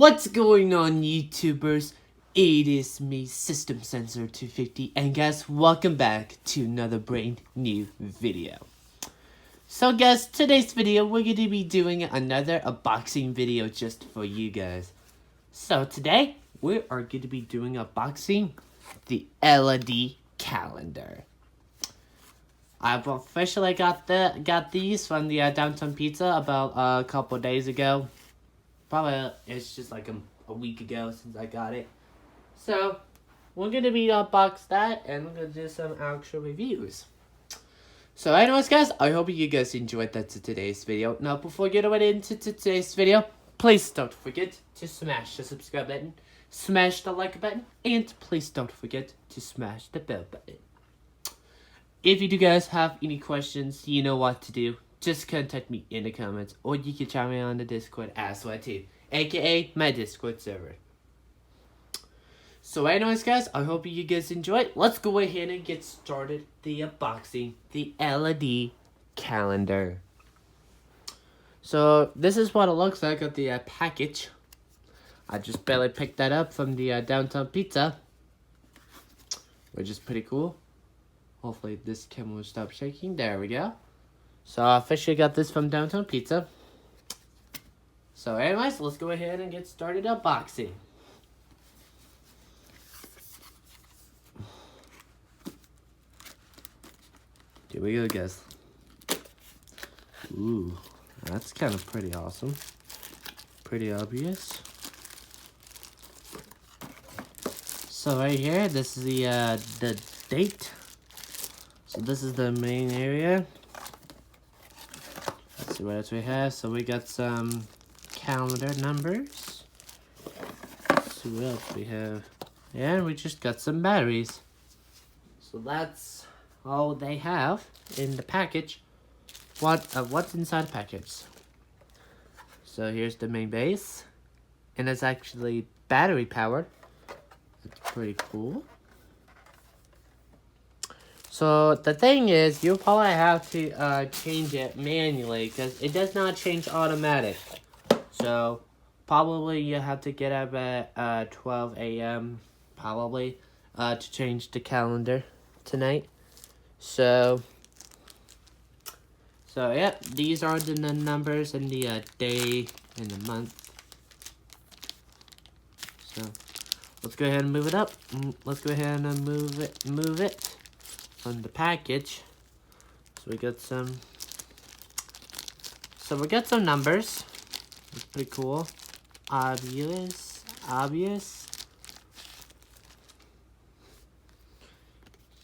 What's going on, YouTubers? It is me, System Sensor 250, and guys, welcome back to another brand new video. So guys, today's video we're going to be doing another unboxing video just for you guys. So today we are going to be doing unboxing the LED calendar. I've officially got these from the Downtown Pizza about a couple days ago. Probably it's just like a week ago since I got it. So we're gonna be unbox that and we're gonna do some actual reviews. So anyways guys, I hope you guys enjoyed that today's video. Now before we get right into today's video, please don't forget to smash the subscribe button, smash the like button, and please don't forget to smash the bell button. If you do guys have any questions, you know what to do. Just contact me in the comments, or you can chat me on the Discord as well too, aka my Discord server. So anyways guys, I hope you guys enjoyed. Let's go ahead and get started the unboxing, the LED calendar. So this is what it looks like at the package. I just barely picked that up from the Downtown Pizza, which is pretty cool. Hopefully this camera will stop shaking. There we go. So I officially got this from Downtown Pizza. So anyways, let's go ahead and get started unboxing. Here we go guys. Ooh, that's kind of pretty awesome. Pretty obvious. So right here, this is the date. So this is the main area. Let's see what else we have. So we got some calendar numbers. Let's see what else we have. And we just got some batteries. So that's all they have in the package. What's inside the package? So here's the main base. And it's actually battery powered. It's pretty cool. So the thing is, you'll probably have to change it manually because it does not change automatic. So probably you have to get up at 12 a.m. probably to change the calendar tonight. So yeah, these are the numbers and the day and the month. So let's go ahead and move it up. Let's go ahead and move it on the package. So we got some numbers. It's pretty cool. Obvious.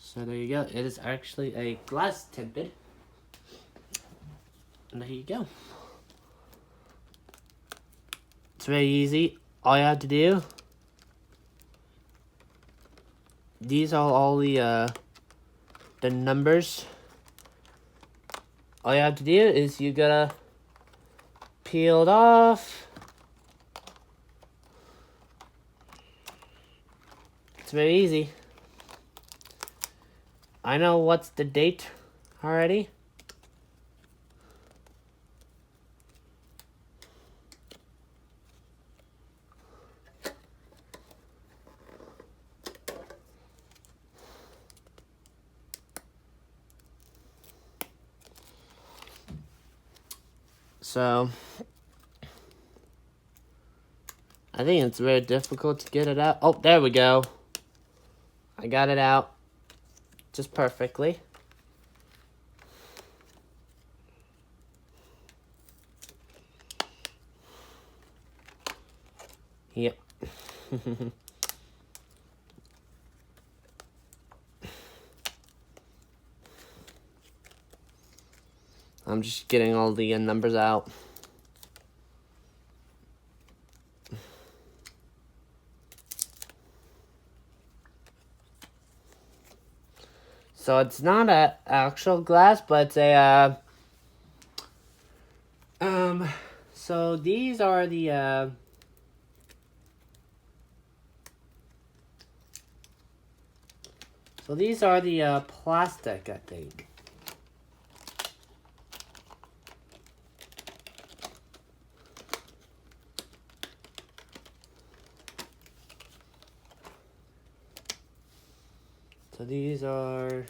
So there you go. It is actually a glass tinted. And there you go. It's very easy. All you have to do, these are all the numbers. All you have to do is you gotta peel it off. It's very easy. I know what's the date already. So I think it's very difficult to get it out. Oh, there we go. I got it out just perfectly. Yep. I'm just getting all the numbers out. So it's not an actual glass, but it's a so these are the plastic, I think. So these are...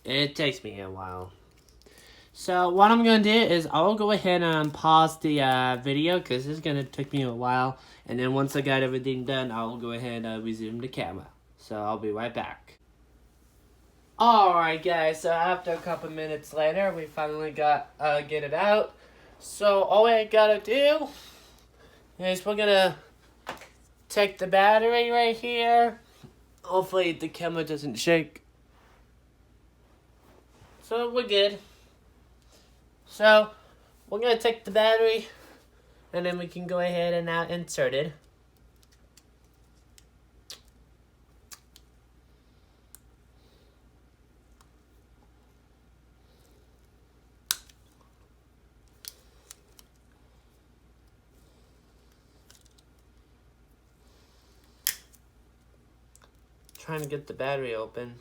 It takes me a while. So what I'm going to do is I'll go ahead and pause the video because this is going to take me a while. And then once I got everything done, I'll go ahead and resume the camera. So I'll be right back. Alright guys, so after a couple minutes later, we finally got get it out. So all I gotta do is we're gonna take the battery right here. Hopefully the camera doesn't shake. So we're good. So we're gonna take the battery and then we can go ahead and now insert it. Trying to get the battery open.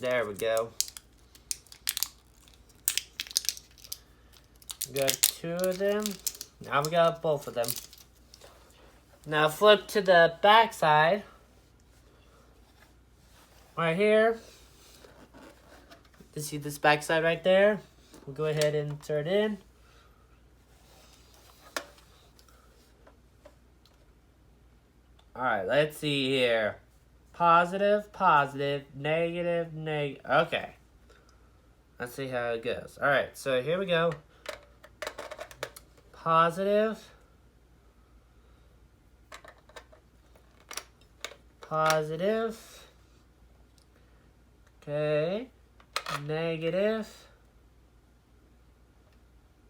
There we go. Got two of them. Now we got both of them. Now flip to the back side. Right here. You see this back side right there? We'll go ahead and insert in. Alright, let's see here. Positive, positive, negative, negative. Okay. Let's see how it goes. Alright, so here we go. Positive. Positive. Okay. Negative.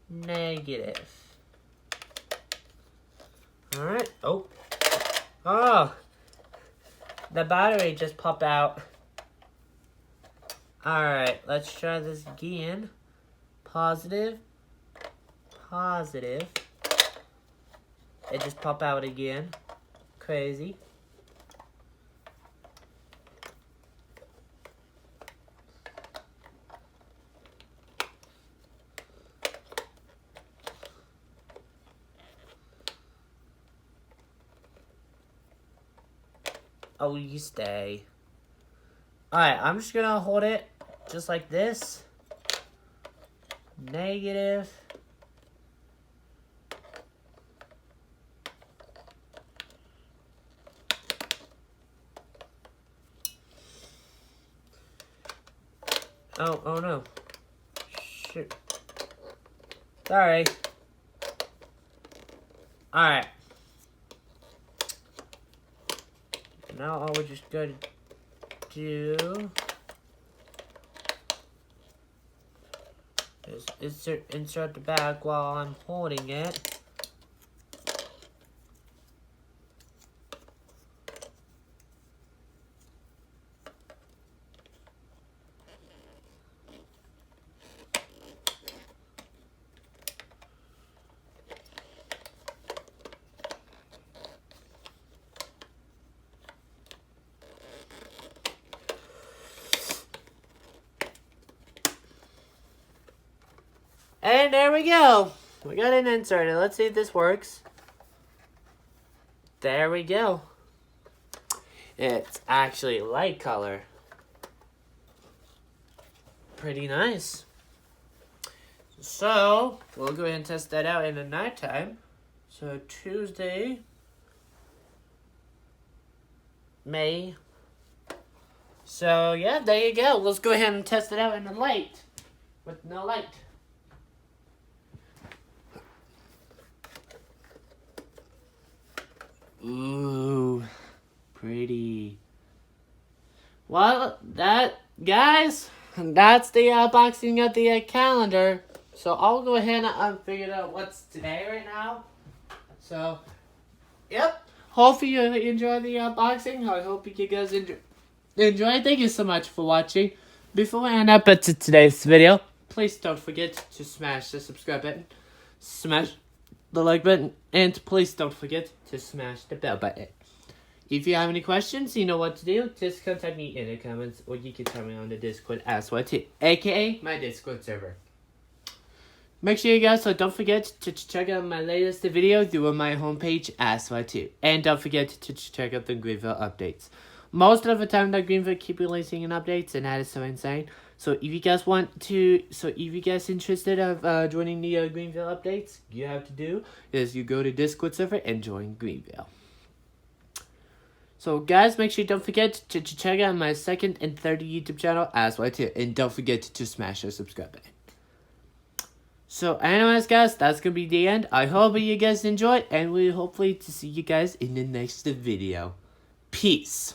Negative. Alright. Oh. Oh. The battery just popped out. Alright, let's try this again. Positive. Positive. It just popped out again. Crazy. Oh, you stay. Alright, I'm just gonna hold it just like this. Negative. Oh no. Shoot. Sorry. Alright. Now all we're just going to do is insert the bag while I'm holding it. And there we go. We got it inserted. Let's see if this works. There we go. It's actually light color. Pretty nice. So, we'll go ahead and test that out in the nighttime. So, Tuesday, May. So, yeah, there you go. Let's go ahead and test it out in the light. With no light. Ooh, pretty. Well, guys, that's the unboxing of the calendar. So I'll go ahead and figure out what's today right now. So, yep. Hopefully you enjoy the unboxing. I hope you guys enjoy. Thank you so much for watching. Before I end up at today's video, please don't forget to smash the subscribe button, smash the like button, and please don't forget to smash the bell button. If you have any questions, you know what to do. Just contact me in the comments, or you can tell me on the Discord as well too, aka my Discord server. Make sure you guys don't forget to check out my latest video through my homepage as well too, and don't forget to check out the Greenville updates. Most of the time, the Greenville keep releasing updates, and that is so insane. So if you guys interested of joining the Greenville updates, you have to do is you go to Discord server and join Greenville. So guys, make sure you don't forget to check out my second and third YouTube channel as well too, and don't forget to smash the subscribe button. So anyways guys, that's gonna be the end. I hope you guys enjoyed, and we hopefully to see you guys in the next video. Peace.